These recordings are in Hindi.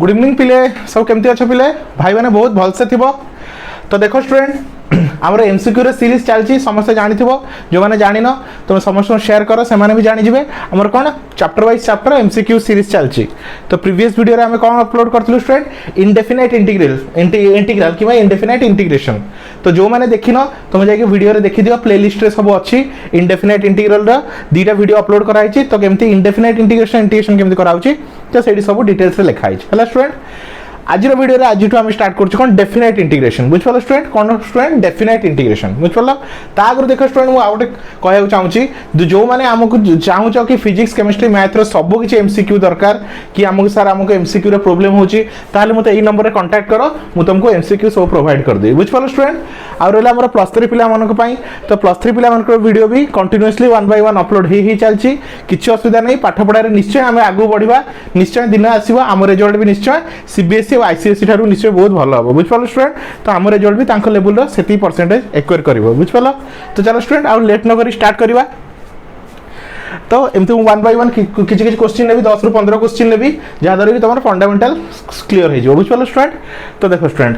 गुड इवनिंग पिले सब केमती अच्छे पिले भाई मैंने बहुत भलसे थी। तो देखो स्टूडेंट आमर एमसीक्यू सीरीज चलती समस्त जानी जो मैंने जान तुम समस्त शेयर कर से भी जानीजे आमर कौन chapter wise chapter MCQ series चलती। तो प्रीवियस वीडियो आम कौन अपलोड करूँ स्टूडेंट इंडेफिनाइट इंटीग्रल कि इंडेफिनाइट इंटीग्रेशन। तो जो मैंने देखिन तुम जाकि वीडियो देखी दियो प्लेलिस्ट रे सब अच्छी इंडेफिनाइट इंटीग्रल दीटा वीडियो अपलोड कराई। तो केमती इंडेफिनाइट इंटीग्रेशन केमती कराउची तो सेठी सब डिटेल्स लिखाई है स्टूडेंट। आज वीडियो आज आम स्टार्ट कर डेफिनाइट इंटीग्रेशन बुझिपाल स्टूडेंट कौन स्टूडेंट डेफिनाइट इंटीग्रेशन बुझिपाल। आगे देख स्टूडेंट मुझे आउटे कहूँ चाहिए जो मैंने आमको चाहूच कि फिजिक्स केमिस्ट्री मैथ सब किसी एमसीक्यू दरकार कि आमको सर आमको एमसीक्यू रे प्रॉब्लम होची ताले मते एई नंबर रे कांटेक्ट करो मु तुमको एमसीक्यू सब प्रोवाइड कर देबी बुझिपाल स्टूडेंट। आ रहला हमर +3 पिला मानक पई तो +3 पिला मानक वीडियो भी कंटीन्यूअसली 1 बाय 1 अपलोड ही चलची किछि असुविधा नहीं। पाठ पढ़ारे निश्चय आम आगु बढ़िबा निश्चय दिन आसीबा आम रिजल्ट भी निश्चय सीबीएसई और आईसीएसई ठारू निश्चय बहुत भल हम बुझिपाल स्टूडेंट। तो आम रिजल्ट भी तांको लेवल से परसेंटेज एक्वायर करिवो बुझिपाल। तो चलो स्टूडेंट आउ लेट न करी स्टार्ट करवा। तो एमती 1 बाय 1 किछि क्वेश्चन नेबी 10 रु 15 क्वेश्चन नेबी जहाद्वारा कि तुम फंडामेंटल क्लीयर हो बुझिपाल स्टूडेंट। तो देखो स्टूडेंट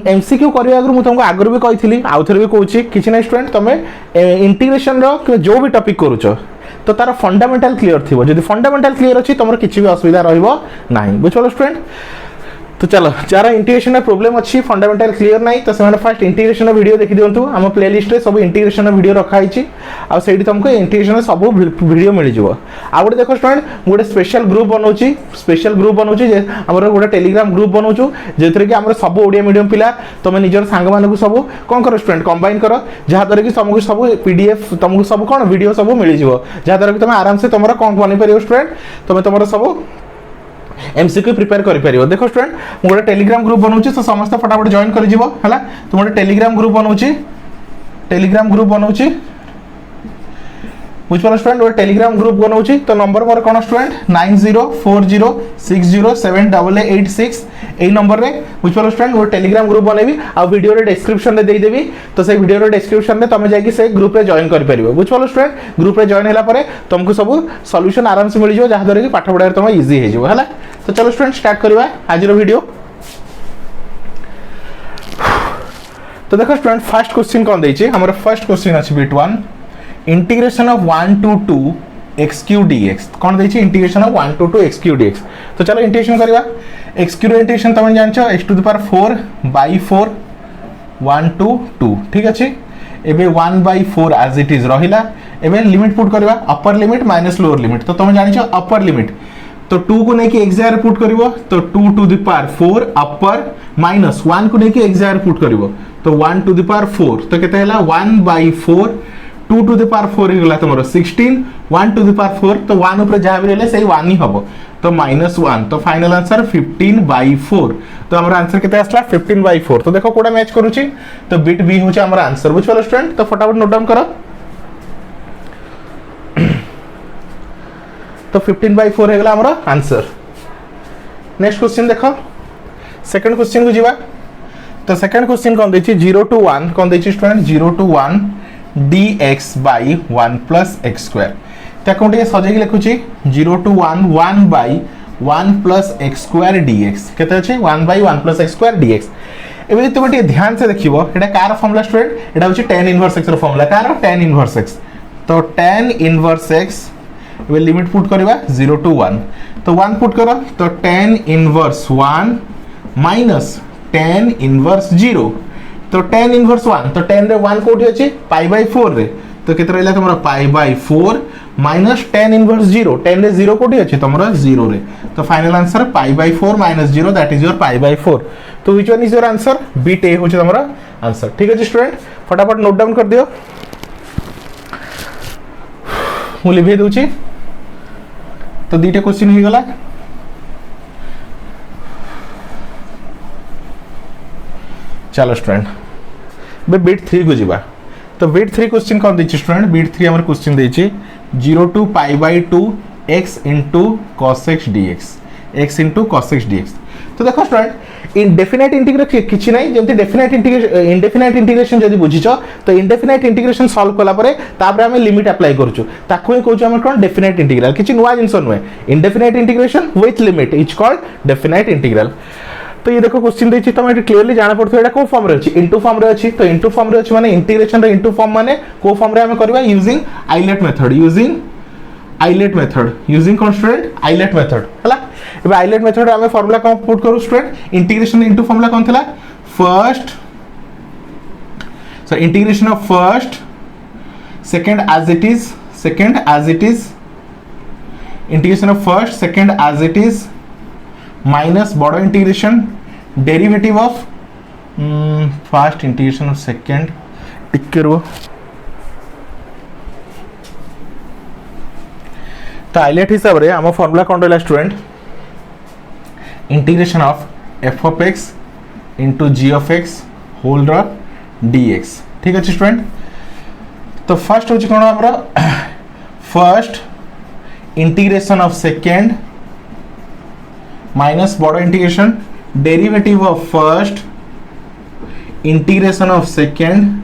एमसीक्यू करने आगे मुझे तुमको आगर भी कही आउ थे भी कहूँ कि ना स्टूडेंट तुम इंटीग्रेशन जो भी टॉपिक करुच तो तार फंडामेंटल क्लीयर थी जब फंडामेंटल क्लीयर अच्छी तुम किसी भी असुविधा रहा बुझिपाल स्टूडेंट। तो चलो जार इंटीग्रेशन में प्रॉब्लम अच्छी फंडामेंटल क्लीयर नहीं तो से फास्ट इंटीग्रेशन वीडियो देखी दिंतु आम प्लेलिस्ट रे सब इंटीग्रेशन वीडियो रखाई आठी तुमको इंटीग्रेशन सब वीडियो मिल जाव। आ गए देखो स्टूडेंट गोटे स्पेशल ग्रुप बनाऊँगी आमर गोटे टेलीग्राम ग्रुप बनाऊँ जो कि आम सब ओडिया मीडियम पिला तुम निजर सांग मानक सब कौन कर स्टूडेंट कंबाइन कर जहाद्वारा कि तुमको सब पीडीएफ तुमको सब कौन वीडियो सब मिल जाव जहाद्वारा कि तुम आराम से तुम कौन बन पार स्टूडेंट तुम तुम सब एमसीक्यू प्रिपेयर कर पार। देखो स्टूडेंट मु गोटे टेलीग्राम ग्रुप बनाऊँ तो समस्त फटाफट जॉइन कर तुम गोटे टेलीग्राम ग्रुप बनाऊँ बुझिपाल स्टूडेंट गोटे टेलीग्राम ग्रुप बनाऊँ। तो नंबर मोर कौन स्टूडेंट 9040607886 यही नंबर रे बुझिपाल स्टूडेंट गोटे टेलीग्राम ग्रुप बनैबी आ वीडियो रे डिस्क्रिप्शन रे दे देबी तो से वीडियो रे डिस्क्रिप्शन रे तुम जाकि से ग्रुप रे जॉइन कर परिबो बुझिपाल स्टूडेंट। ग्रुप रे जॉइन होला परे तुमको सब सॉल्यूशन आराम से मिल जिवो जहाद्वारा कि पाठ पढ़ारे तुम इजी हो जिवो हला। तो चलो स्टूडेंट स्टार्ट करवा आज रो वीडियो। तो देखो स्टूडेंट फर्स्ट क्वेश्चन कौन देछि हमर फर्स्ट क्वेश्चन अछि bit 1 integration of 1 to 2 x cube dx कौन देछि integration of 1 to 2 x cube dx। तो चलो इंटीग्रेशन करवा x cube इंटीग्रेशन तुम जानछो x to the power 4 by 4 1 to 2 ठीक अछि। एबे 1 by 4 as it is रहिला एबे लिमिट पुट करवा upper limit minus lower limit. तो तुम जानछो अपर लिमिट तो 2 को लेके x जार पुट करिवो तो 2 to the power 4 upper minus 1 को लेके x जार पुट करिवो तो 1 to the power 4 तो केते हला 1 by 4 2 to the power 4 हिगला तुमरो 16 1 to the power 4 तो 1 ऊपर जहां भी रहले सही 1 ही हबो तो -1 तो फाइनल आंसर 15 by 4। तो हमर आंसर केते आसला 15 by 4। तो देखो कोडा मैच करूची तो बिट बी होचे हमर आंसर बुझिपाल स्टूडेंट। तो फटाफट नोट डाउन करो। तो 15 by 4 हेगला हमर आंसर। नेक्स्ट क्वेश्चन देखो सेकंड क्वेश्चन को जीवा। तो सेकंड क्वेश्चन कोन देछि 0 to 1 कोन देछि student 0 to 1 dx by 1 plus x square। ताको टे सजेकी लिखुची 0 to 1 1 by 1 plus x square dx केते अछि 1 by 1 plus x square dx। एबे तुम टे ध्यान से देखिबो एटा कार फार्मूला स्टूडेंट एटा होची tan इनवर्स x रो फार्मूला कार tan इनवर्स x। तो tan इनवर्स x एबे लिमिट पुट करबा 0 to 1 तो 1 पुट करो तो tan inverse 1 minus tan inverse 0 तो tan इनवर्स 1 तो tan रे 1 कोठी अछि पाई बाय 4 रे तो केते रहला तमरा pi by 4 minus tan inverse 0 tan रे 0 कोठी अछि तमरा 0 रे तो final answer pi by 4 minus 0 that is your pi by 4। तो which one is your answer बिट ए होछि तमरा आंसर ठीक अछि स्टूडेंट। फटाफट नोट डाउन कर दियो मु लिखि दोछि। तो दीटे क्वेश्चन ही गला। चलो स्टूडेंट बे बिट 3 को जीवा। तो बिट 3 क्वेश्चन कौन देछि स्टूडेंट बिट 3 हमर क्वेश्चन देछि 0 to pi by 2 x into cos x dx x into cos x dx। तो देखो स्टूडेंट इनडेफिनाइट इंटीग्रेशन किछि नै जेंति डेफिनाइट इंटीग्रेशन इनडेफिनाइट इंटीग्रेशन जदि बुझिछ तो इनडेफिनाइट इंटीग्रेशन सॉल्व कला परे तापर हम लिमिट अप्लाई करछु ताकू ही कहू हम कोन डेफिनाइट इंटीग्रल किछि नुवा जिंस नुवे indefinite integration with limit is called definite integral. तो ये देखो क्वेश्चन देछि तुम एटी क्लियरली जाना पड़थो एटा को फॉर्म रे अछि इनटू फॉर्म रे अछि तो इनटू फॉर्म रे अछि माने इंटीग्रेशन रे इनटू फॉर्म माने को फॉर्म रे हम करबा using ILATE method using constant ILATE method हला एबे आइलेट मेथड हम फार्मूला को पुट करू स्टूडेंट इंटीग्रेशन इनटू फार्मूला कोन थला first so integration of first second as it is integration of first second as it is minus बड़ा integration derivative of first integration of second टिके रो तो आइलेट हिसाब रे हम फार्मूला कोन रहला student integration of f of x into g of x whole dx ठीक अच्छे स्टूडेंट। तो फर्स्ट हूँ कौन हमरा first integration of second minus बड़ integration derivative of first integration of second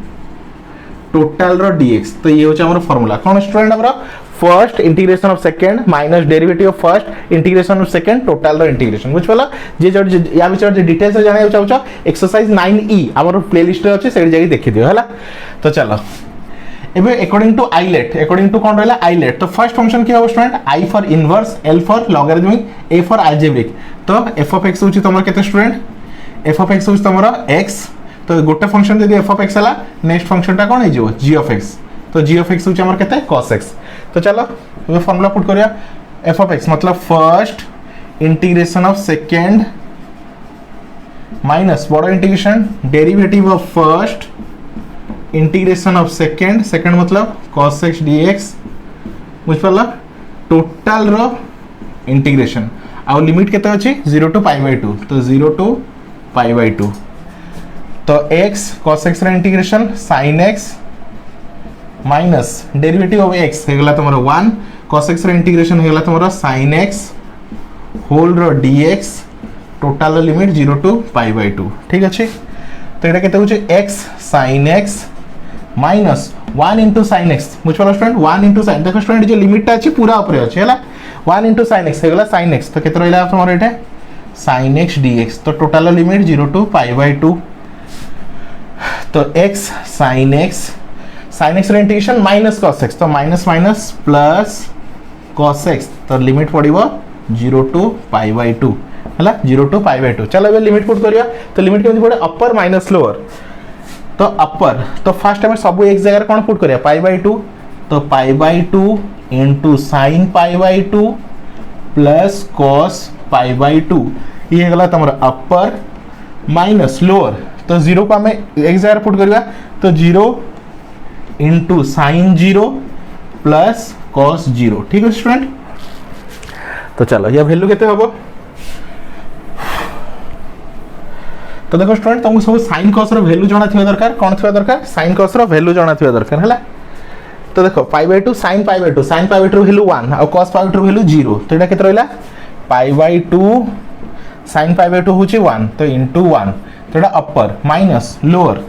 total रो dx तो ये होचा हमर फार्मूला कौन स्टूडेंट हमरा first integration of second minus derivative of first integration of second total रो इंटीग्रेशन बुझ पला जे या विचार जे डिटेल्स जाने चाहू एक्सरसाइज 9e हमर प्लेलिस्ट रे अछि से जाई देखि दियो हला। तो चलो एबे अकॉर्डिंग टू कौन रहला आइलेट तो फर्स्ट फंक्शन की हो student I for inverse L for logarithmic A for algebraic तो एफ ऑफ एक्स होची तमर केते स्टूडेंट एफ ऑफ एक्स होची तमर एक्स तो गोटे फंक्शन जदी एफ ऑफ एक्स हला नेक्स्ट फंक्शन टा कोन हे जो जी ऑफ एक्स तो जी ऑफ एक्स होची हमर केते cos x तो चलो ये फार्मूला पुट करिया एफ ऑफ एक्स मतलब first integration of second minus बड़ा integration derivative of first integration of second मतलब cos x dx बुझ पड़ला टोटल रो इंटीग्रेशन आ लिमिट केते अछि 0 टू पाई बाय 2 तो 0 टू पाई बाय 2 तो x cos x रा integration sin x minus derivative of x हेगला तमरो 1 cos x रा इंटीग्रेशन हेगला तमरो sin x होल रो dx total limit 0 to pi by 2 ठीक अछि। तो एटा केते होचे x sin x minus 1 into sin x बुझ पड़ला स्टूडेंट 1 into sin देखो स्टूडेंट जो लिमिट ता अछि पूरा ऊपर अछि हला 1 into sin x हेगला sin x तो केते रहला तमरो एटा sin x dx तो total limit 0 to pi by 2 तो x sin x रा इंटीग्रेशन माइनस cos x तो minus minus plus cos x तो लिमिट पड़िबो 0 टू पाई बाय 2 हला 0 टू पाई बाय 2 चलो अब लिमिट पुट करिया तो लिमिट केमि पड़े अपर माइनस लोअर तो अपर तो फर्स्ट हम सब एक जगह कोन पुट करिया पाई बाय 2 तो पाई by 2 into sin pi by 2 plus cos pi by 2 ये गला तमरा अपर माइनस लोअर तो 0 को हम एक जगह पुट करिया तो 0 इंटू साइन 0 प्लस cos 0 ठीक है स्टूडेंट। तो चलो ये वैल्यू केते हबो तो देखो स्टूडेंट तुमको सब sin cos रो वैल्यू जाना थिबा दरकार कोन थिबा दरकार sin cos रो वैल्यू जाना थिबा दरकार हला। तो देखो पाई by 2 sin pi by 2 value 1 और cos पाई बाय 2 वैल्यू 0 तो एटा केते रहला पाई बाय 2 sin पाई बाय 2 होची 1 तो इनटू 1 तो एटा अपर माइनस लोअर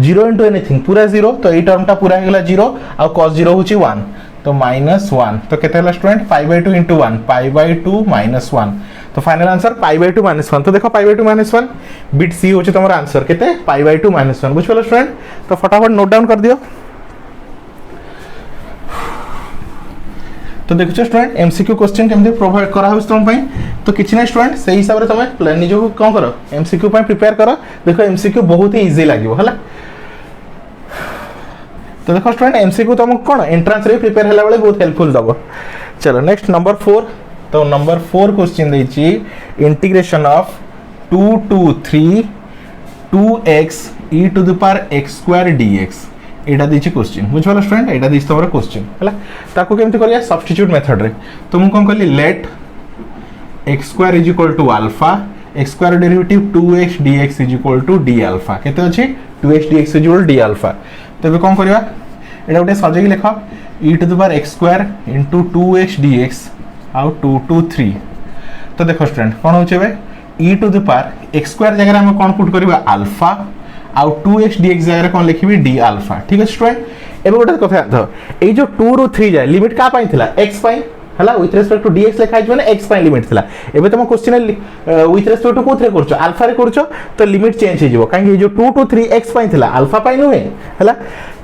0 into एनीथिंग पूरा 0 तो ए टर्म टा पूरा हेगला 0 और cos 0 होची 1 तो माइनस 1 तो केते हला student pi by 2 into 1 pi by 2 minus 1 तो final answer pi by 2 minus 1 तो देखो पाई बाय 2 माइनस 1 बिट सी होची तमर आंसर केते पाई बाय 2 माइनस 1 बुझ पलो स्टूडेंट। तो फटाफट नोट डाउन कर दियो। तो देखो स्टूडेंट एमसीक्यू क्वेश्चन केमते प्रोवाइड करा होस तुम पई तो किछ नै स्टूडेंट सही हिसाब रे तमे प्लान निजो को कोन करो एमसीक्यू पई प्रिपेयर करो देखो एमसीक्यू बहुत ही इजी लागिवो हला। तो देखो स्टूडेंट एमसीक्यू तुमको कोन एंट्रेंस रे प्रिपेयर हला बेले बहुत हेल्पफुल दबो। चलो नेक्स्ट नंबर 4 तो नंबर 4 क्वेश्चन देछि integration of 2 to 3 2x e to the power x square dx Etah दिछि question बुझ पलो स्टूडेंट एटा दिछि तमरा क्वेश्चन हला ताको केमति करिया सब्स्टिट्यूट मेथड रे तो मु कोन कहली let x square is equal to alpha x square derivative 2x dx is equal to d alpha केते अछि 2x dx is equal to d alpha तबे कोन करिया एटा उटे सजे कि लेखा e to the power x square into 2x dx आउ 2 to 3 तो देखो स्टूडेंट कोन होचे बे e to the power x square जगह हम कौन पुट करबा अल्फा आउ 2x dx जगह कौन लिखिबी d अल्फा ठीक है स्टूडेंट एबे गोटे कथा थ ए जो 2 रु 3 जाय लिमिट का पाई थिला x पाई हला विथ रेस्पेक्ट टू dx लिखा माने x पाई लिमिट थिला एबे तुम क्वेश्चन विथ रेस्पेक्ट टू कोथरे करछो अल्फा रे करछो तो लिमिट चेंज हे जिवो काहे जो 2 टू 3 x पाई थिला अल्फा पाई नुहे हला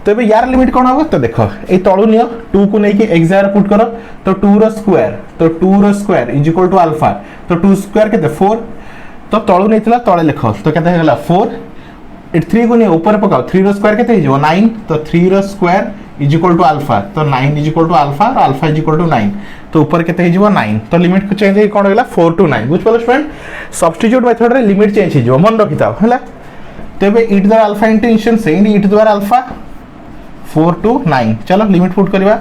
तो एबे यार लिमिट कोन होबो तो देखो ए तळु नियो 2 को नै कि x जगह पुट करो तो 2 रो square is equal to alpha तो 2 स्क्वायर केते 4 तो तळु नैथिला तळे लिखो तो केते हेला 4 इट 3 को नै ऊपर पकाओ 3 रो स्क्वायर केते हिजो 9 तो 3 रो square is equal to alpha तो 9 इज इक्वल टू अल्फा और अल्फा इज इक्वल टू 9 तो ऊपर केते हिजो 9 तो लिमिट को चेंज हे कोन होला 4 टू 9 बुझ पलो स्टूडेंट सब्स्टिट्यूट मेथड रे लिमिट चेंज हिजो मन रखिताओ हला तो एबे e टू द अल्फा इंटेंशन सेंड e to the alpha 4 to 9 चलो लिमिट पुट करबा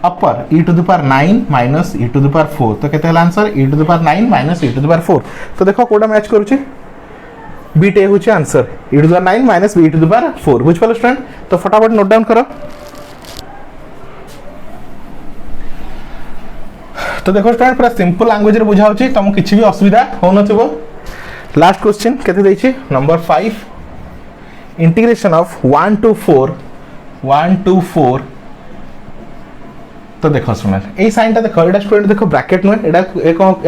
upper e to the power 9 minus e to the power 4 तो केते हला answer e to the power 9 minus e to the power 4 तो देखो कोडा मैच करूची बीट ए होची answer e to the power 9 minus b to the power 4 बुझ पालो स्टूडेंट तो फटाफट नोट डाउन करो तो देखो स्टूडेंट पूरा सिंपल लैंग्वेज रे बुझाउची तुम किछि भी असुविधा हो नथिबो लास्ट क्वेश्चन केते दैछि नंबर 5 इंटीग्रेशन ऑफ 1 टू 4 तो देखो सुन ए साइन टा देखो एटा स्टूडेंट देखो ब्रैकेट नो एटा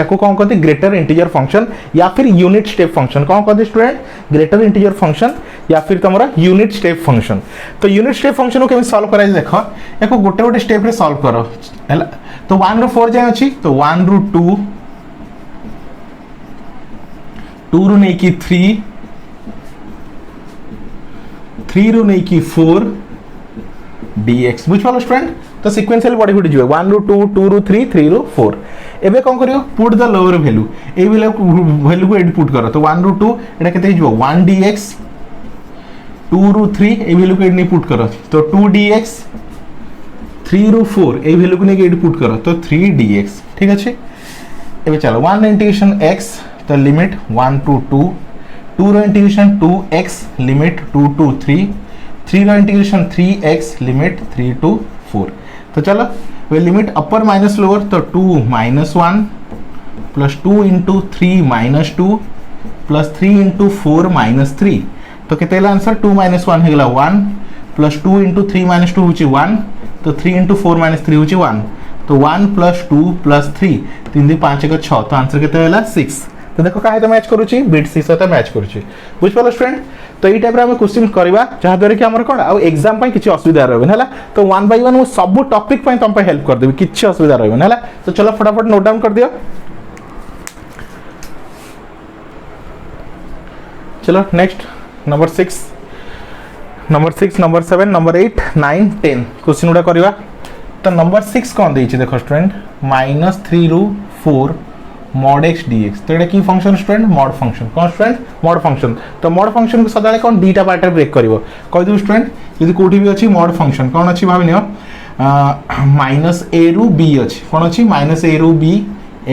एको कोन कहते ग्रेटर इंटीजर फंक्शन या फिर यूनिट स्टेप फंक्शन कोन कहते स्टूडेंट ग्रेटर इंटीजर फंक्शन या फिर तमरा यूनिट स्टेप फंक्शन तो यूनिट स्टेप फंक्शन को केम सॉल्व कराई देखो एको गोटे गोटे स्टेप रे सॉल्व करो हैला तो 1 रो 4 जाय अछि तो 1 रो 2 रो नै की 3 रो नै की 4 dx बुझ पालो स्टूडेंट तो सीक्वेंशियल बॉडी फुट जिवे 1 रो 2 2 रो 3 3 रो 4 एबे कोन करियो put the lower value A value को एड पुट करो तो 1 रो 2 एटा केते हिजो 1 dx 2 रो 3 ए वैल्यू को एड नै पुट करो तो 2 dx 3 रो 4 ए वैल्यू को नै एड पुट करो तो 3 dx ठीक अछि एबे चलो 1 इंटीग्रेशन x तो लिमिट 1 टू 2 2 रो इंटीग्रेशन 2x लिमिट 2 टू 3 3 रो इंटीग्रेशन 3x लिमिट 3 टू 4 तो चलो वे लिमिट अपर माइनस लोअर तो 2 minus 1 plus 2 into 3 minus 2 plus 3 into 4 minus 3 तो केते आंसर 2 माइनस 1 हेगला 1 प्लस 2 इंटू 3 माइनस 2 होची 1 तो 3 इंटू 4 माइनस 3 होची 1 तो 1 प्लस 2 प्लस 3 3 दी 5 एक 6 तो आंसर केते होला 6 तो देखो काहे तो मैच करूची बिट सी सहित मैच करूची बुझ पालो स्टूडेंट तो ई टाइप रे हम क्वेश्चन करबा जहा द्वारा कि हमर कोन आ एग्जाम पय किछि असुविधा रहबे हला तो 1 बाय 1 वो सब टॉपिक पय तम पय हेल्प कर देबी किछि असुविधा रहबे हला तो चलो फटाफट नोट डाउन कर दियो चलो next number 6 number 7 number 8 9 10 question उडा करबा तो नंबर 6 कोन देछि देखो स्टूडेंट -3 रू 4 mod x dx तो एटा की फंक्शन स्टूडेंट mod फंक्शन कौन स्टूडेंट mod फंक्शन तो mod फंक्शन को सदाले कौन डीटा पार्ट रे ब्रेक करिवो कहि दउ स्टूडेंट यदि कोठी भी अछि mod फंक्शन कौन अछि भाबिनियो -a रू b अछि कौन अछि -a रू b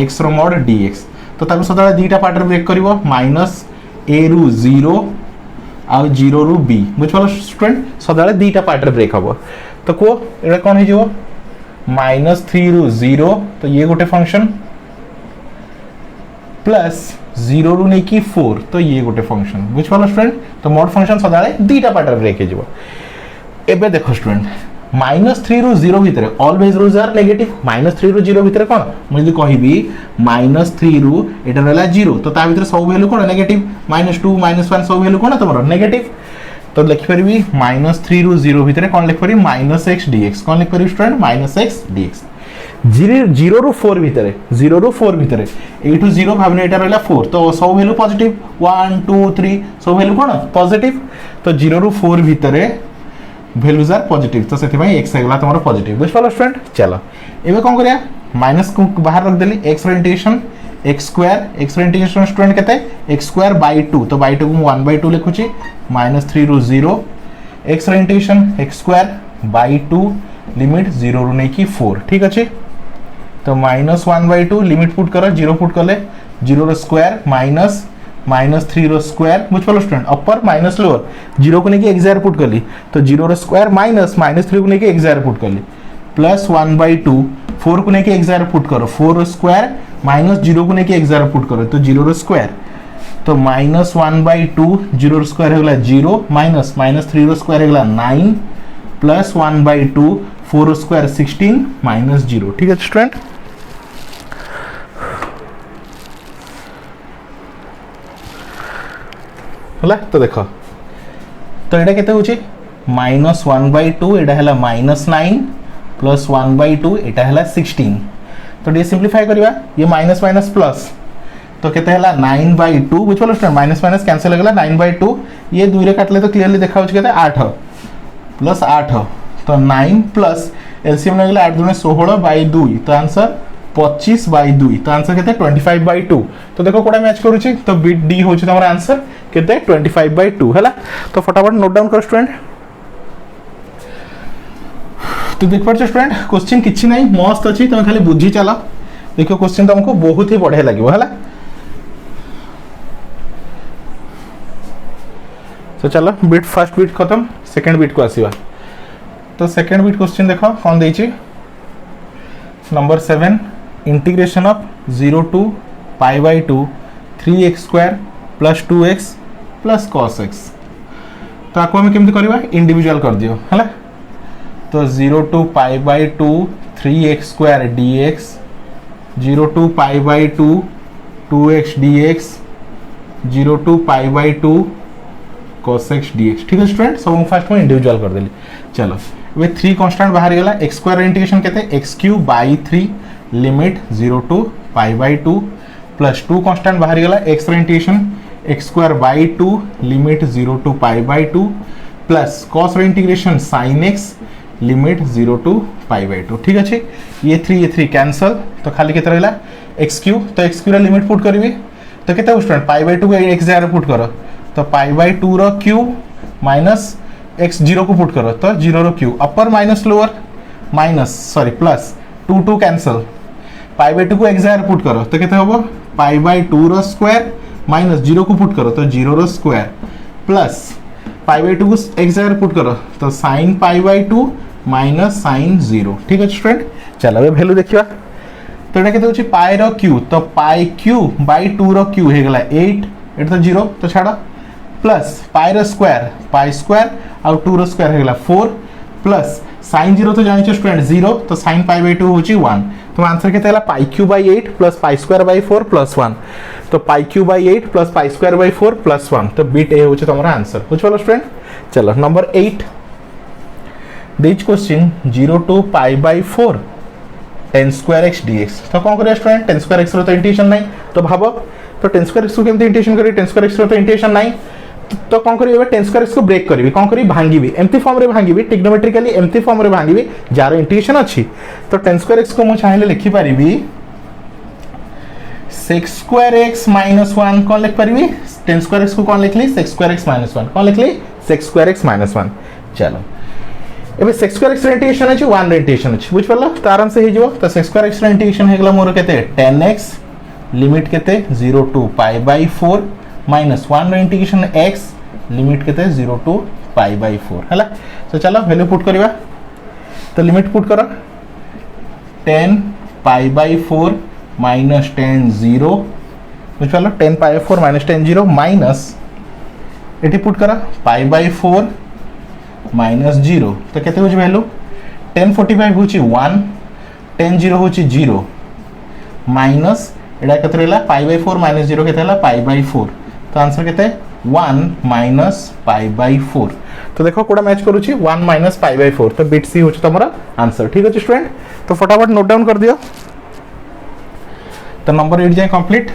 x रो mod dx तो ताको सदाले डीटा पार्ट रे ब्रेक करिवो -a रू 0 आ 0 रू b बुझ पालो स्टूडेंट सदाले डीटा पार्ट रे ब्रेक हबो तो को एटा कौन हे जिवो -3 रू 0 तो ये गोटे फंक्शन प्लस 0 रू नै की 4 तो ये गोटे फंक्शन बुझ पालो स्टूडेंट तो mod फंक्शन सदाले दीटा पार्ट रे ब्रेक हे जिवो एबे देखो स्टूडेंट -3 रू 0 भितरे ऑलवेज रूज आर नेगेटिव -3 रू 0 भितरे कोन म जदी कहिबी -3 रू एटा रहला 0 तो ता भितरे सब वैल्यू कोन नेगेटिव -2 -1 सब वैल्यू कोन तमरो नेगेटिव तो लिख परबी -3 रू 0 भितरे कोन लिख परबी -x dx कोन लिख परबी स्टूडेंट -x dx 0 रू 4 भितरे 0 रू 4 भितरे ए टू 0 भाबने एटा रहला 4 तो सब वैल्यू पॉजिटिव 1 2 3 सब वैल्यू कोन पॉजिटिव तो 0 रू 4 भितरे वैल्यूज आर पॉजिटिव तो सेति भाई x हेगला तमरो पॉजिटिव बुझ पालो स्टूडेंट चलो एबे कोन करिया माइनस को बाहर रख देली x रो इंटीग्रेशन x रो इंटीग्रेशन स्टूडेंट केते x स्क्वायर बाय 2 तो बाय 2 को 1 बाय 2 लिखुची -3 रू 0 x रो integration x square by 2 limit 0 रू नै की 4 ठीक अछि तो -1 बाय 2 लिमिट पुट करो 0 पुट करले 0 रो स्क्वायर -3 रो स्क्वायर बुझ पालो स्टूडेंट अपर माइनस लोअर 0 को नै की x पुट करली तो 0 रो स्क्वायर -3 को नै की x पुट करली प्लस 1 बाय 2 4 को नै की x पुट करो 4 रो स्क्वायर -0 को नै की x पुट करो तो 0 रो स्क्वायर तो -1/2 0 स्क्वायर होगा 0 माइनस -3 स्क्वायर होगा 9 प्लस 1/2 4 स्क्वायर 16 माइनस 0 ठीक है स्टूडेंट। है तो देख तो यहाँ के -1/2 एटा है -9 प्लस 1/2 एटा है 16 तो ये सिंप्लीफाई करवा ये माइनस माइनस प्लस तो केते हला 9/2 बुझल स्टूडेंट माइनस माइनस कैंसिल हो गला 9/2 ये 2 रे काटले तो क्लियरली देखा होछ केते 8 प्लस 8 तो 9 प्लस एलसीएम लगला 8 दुने 16/2 तो आंसर 25/2 तो आंसर केते 25/2 तो देखो कोडा मैच करूची तो बिट डी होची तमरा आंसर केते 25/2 हला तो फटाफट नोट डाउन कर स्टूडेंट। तो देख पार्छ स्टूडेंट क्वेश्चन किछि नहीं मस्त अछि तुम खाली बुझी चला देखो क्वेश्चन तुमको बहुत ही बढ़िया लगिवो हला। तो चलो बिट फर्स्ट बिट खत्म सेकंड बिट को आसीबा तो सेकंड बिट क्वेश्चन देखो कौन देछि number 7 integration of 0 to π/2 3x² + 2x + cos x तो आपको हमें केमती करबा इंडिविजुअल कर दियो हला तो 0 to π/2 3x² dx 0 to π/2 2x dx 0 to π/2 cos x dx ठीक है स्टूडेंट सब फर्स्ट में इंडिविजुअल कर देली। चलो वे 3 कांस्टेंट बाहर गला x² इंटीग्रेशन केते x³ / limit 0 to π/2 plus 2 constant बाहर गला x integration x²/2 limit 0 to π/2 plus cos integration sin x limit 0 to π/2 ठीक अच्छे ये 3 कैंसल तो खाली केते रहला x³ तो x³ लिमिट पुट करबी तो केते स्टूडेंट π/2 को x जगह पुट करो तो π/2 रो q माइनस x0 को पुट करो तो 0 रो q upper minus lower minus sorry plus 2 cancel π/2 को x जगह पुट करो तो केते होबो π/2 रो स्क्वायर माइनस 0 को पुट करो तो 0 रो स्क्वायर प्लस π/2 को x जगह पुट करो तो sin π/2 माइनस sin 0 ठीक है स्टूडेंट। चलो अब वैल्यू देखिबा तो एटा केते होची पाई रो q तो π/2 रो q हे गला 8 एटा तो 0 तो छाड़ प्लस पाई रो स्क्वायर π² और 2 रो स्क्वायर हे गला 4 प्लस sin 0 तो जानि छ स्टूडेंट 0 तो sin π/2 होची 1 तो आंसर केते हला π3/8 प्लस π²/4 प्लस 1 तो π3/8 प्लस π²/4 प्लस 1 तो बिट ए होची तमरा आंसर बुझलो स्टूडेंट। चलो number 8 this question 0 to π/4 10² x dx तो कौन करिया स्टूडेंट 10² x रो तो इंटीग्रेशन नहीं तो भाबो तो 10² x को केमते इंटीग्रेशन करी 10² x रो तो इंटीग्रेशन नहीं तो कौन करी 10² x को ब्रेक करी कौन करी भांगीबी एम्प्टी फॉर्म रे भांगीबी ट्रिग्नोमेट्रिकली एम्प्टी फॉर्म रे भांगीबी जार इंटीग्रेशन अछि तो 10² x को मु चाहिले लिखि परिबी sec² x - 1 कौन लिख परिबी 10² x को कौन लिखली sec² x - 1 कौन लिखली sec² x - 1 चलो एबे sec² x रे इंटीग्रेशन अछि 1 रे इंटीग्रेशन अछि बुझ परलो तो आराम से हे जिवो तो sec² x रे इंटीग्रेशन हे गला मोर केते 10x लिमिट केते 0 to π/4 माइनस 1 रे इंटीग्रेशन x लिमिट केते 0 to π/4 हला तो चलो वैल्यू पुट करबा तो लिमिट पुट करो 10 π/4 माइनस 10 0 बुझ परलो 10 π/4 माइनस 10 0 माइनस एटी पुट करा π/4 माइनस 0 तो केते होची वैल्यू 1045 होची 1 10 0 होची 0 माइनस एडा केते रहला π/4 माइनस 0 केते हला π/4 तो आंसर केते 1 माइनस π/4 तो देखो कोडा मैच करूची 1 माइनस π/4 तो बिट सी होची तमरा आंसर ठीक अछि स्टूडेंट। तो फटाफट नोट डाउन कर दियो तो नंबर 8 जाय कंप्लीट।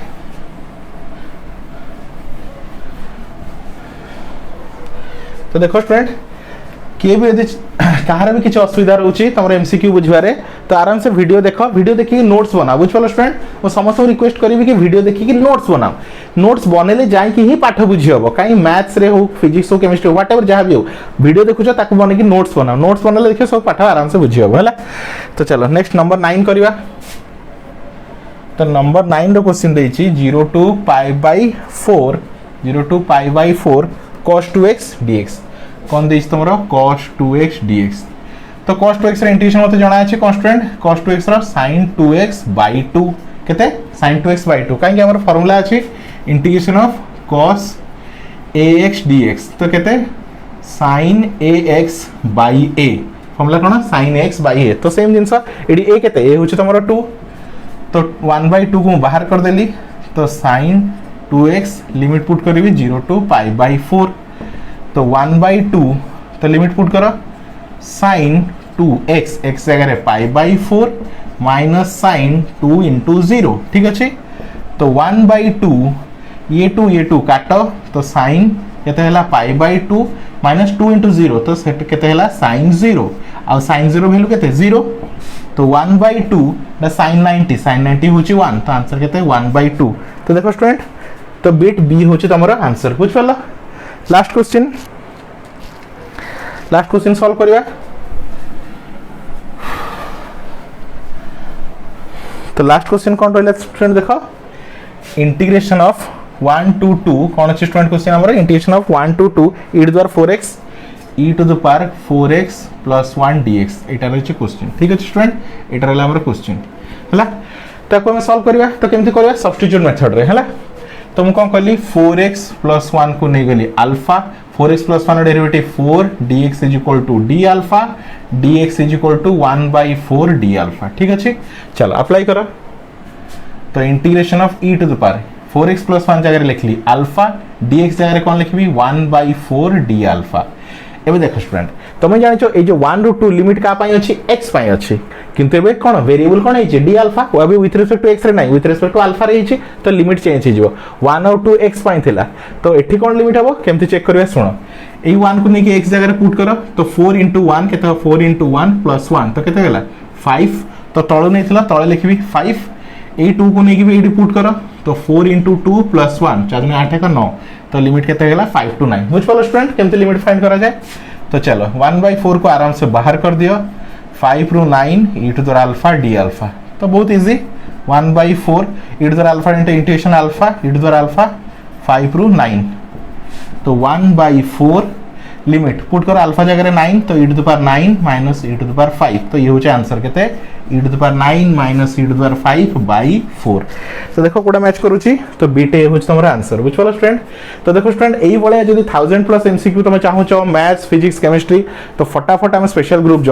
तो देखो स्टूडेंट किए भी यदि कहार भी किसी असुविधा रोचे तुम एमसीक्यू बुझे तो आराम से वीडियो देख वीडियो देखिए नोट्स बनाओ बुझ पाल स्टूडेंट वो समस्त रिक्वेस्ट करी कि वीडियो देखिए नोट्स बनाओ नोट्स बनैले जाकि ही पाठ बुझी हम कहीं मैथ्स रे हो फिजिक्स हो केमिस्ट्री हो व्हाट एवर जहाँ भी हो वीडियो देखुच ताकू बनैकी नोट्स बनाओ नोट्स बनैले देखिए सब पाठ आराम से बुझी हम है। तो चलो नेक्स्ट नंबर 9 करवा तो नंबर 9 रो क्वेश्चन देछि 0 to π/4 cos 2x dx कौन देछि तमरो cos 2x dx तो cos 2x रे इंटीग्रेशन मते जणा अछि कांस्टेंट cos 2x रो sin 2x/2 केते sin 2x/2 काहे कि हमर फार्मूला अछि integration of cos ax dx तो केते sin ax by a formula cone sin ax by a तो सेम जिंस एडी a केते a होछ तमरो 2 तो 1/2 को बाहर कर देली तो sin 2x लिमिट पुट करबी 0 to pi by 4 तो 1/2 तो लिमिट पुट करो sin 2x x जगह pi by 4 minus sin 2 into 0 ठीक अच्छे तो 1/2 ये 2 काट तो sin केते हला pi by 2 माइनस 2 into 0 तो सेट केते हला sin 0 आ sin 0 वैल्यू केते 0 तो 1/2 ना sin 90 होची 1 तो आंसर केते 1/2 तो देखो स्टूडेंट तो बिट बी होची तमरो आंसर बुझ पल्ला लास्ट क्वेश्चन सॉल्व करिया तो लास्ट क्वेश्चन कौन रहला स्टूडेंट देखो इंटीग्रेशन ऑफ 1 to 2 कौन अच्छे स्टूडेंट क्वेश्चन हमारा integration of 1 to 2 e to the power 4x e to the power 4x plus 1 dx Etah रहछि question ठीक अछि स्टूडेंट एटा रहला हमर क्वेश्चन हला ताको हम सॉल्व करिया तो केमति करिया सब्स्टिट्यूट मेथड रे हला तो हम कोन करली 4x plus 1 को नै गेली alpha 4x plus 1 derivative 4 dx is equal to d alpha dx is equal to 1/4 d alpha ठीक अछि चलो अप्लाई करो तो integration of e to the power 4x plus 1 जगह लिखली अल्फा dx जगह कौन लिखबी 1/4 d alpha एबे देखो स्टूडेंट तुम जानिछो ए जो 1 ରୁ 2 लिमिट का पाई अछि x पाई अछि किंतु एबे कोन वेरिएबल कोन हिचे d alpha ओ अभी विथ रिस्पेक्ट टू x रे नाही विथ रिस्पेक्ट टू अल्फा रे हिचे तो लिमिट चेंज हो जिवो 1 और 2 x पाई थिला तो एठी कोन लिमिट हबो केमति चेक करबे सुनो ए 1 को नेकी x जगह पुट करो तो 4 into 1 केते 4 into 1 plus 1 तो केते गेला 5 तो तळ नेथिला तळ लिखबी 5 ए 2 को नेकी भी एडी पुट करो तो 4 into 2 plus 1 4 में 8 का 9 तो लिमिट केते गेला 5 to 9 बुझ पालो स्टूडेंट केमते लिमिट फाइंड करा जाए तो चलो 1/4 को आराम से बाहर कर दियो 5 ru 9 e to the alpha d alpha तो बहुत easy 1/4 e to the alpha into integration alpha e to the alpha 5 ru 9 तो 1/4 लिमिट पुट करो अल्फा जगह 9 तो e to the power 9 minus e to the power 5 तो ये होचे आंसर केते e to the power 9 minus e to the power 5/4 तो देखो कोडा मैच करूची तो बीटे होच तमरा आंसर बुझ पालो स्टूडेंट तो देखो स्टूडेंट एई बळे जदी 1000+ एमसीक्यू तुम चाहो छ मैथ्स फिजिक्स केमिस्ट्री तो फटाफट हम स्पेशल ग्रुप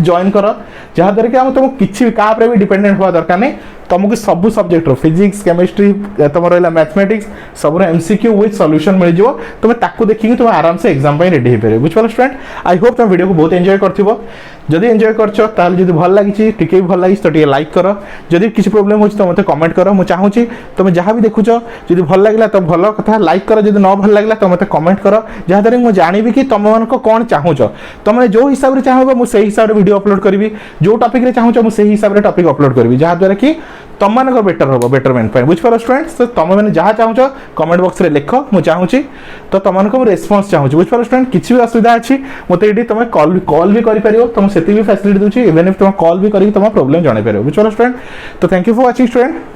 जॉइन करो जहा दर के हम तुम किछि का पर भी डिपेंडेंट हुआ दरकार नै तुमको सब सब्जेक्ट रो फिजिक्स केमिस्ट्री तुम रहला मैथमेटिक्स सब रो एमसीक्यू विथ सॉल्यूशन मिल जिवो तुम ताकू देखि तुम आराम से एग्जाम पे रेडी हे परबे बुझ पालो स्टूडेंट आई होप तुम वीडियो को बहुत एंजॉय करथिबो जदी एंजॉय करछो ताल जदी भल लागिछि टिके भी भल लागिछि तो टिके लाइक करो जदी किछि प्रॉब्लम होछि तो मते कमेंट करो मु चाहूछि तुम जहां भी देखुछो जदी भल लागला तो भल कथा लाइक करो जदी न भल लागला तो मते कमेंट करो जहा दरे मु जानिबी कि तुम मन को कोन चाहूछो तुमने जो हिसाब रे चाहबो मु सही हिसाब रे वीडियो अपलोड करबी जो टॉपिक रे चाहूछो मु सही हिसाब रे टॉपिक अपलोड करबी जहा दरे कि तुम मन को बेटर होबो बेटरमेंट पे बुझ पारो स्टूडेंट्स तो तुम माने जहा चाहूछो कमेंट बॉक्स रे लिखो मु चाहूछि तो तुम मन को रिस्पांस चाहूछि बुझ पारो स्टूडेंट किछि भी असुविधा अछि मते एडी तुम कॉल भी करि परियो तुम सेति भी फैसिलिटी दूछि इवन इफ तुम कॉल भी करि तुम प्रॉब्लम जाने परियो बुझ पारो स्टूडेंट तो thank you for watching student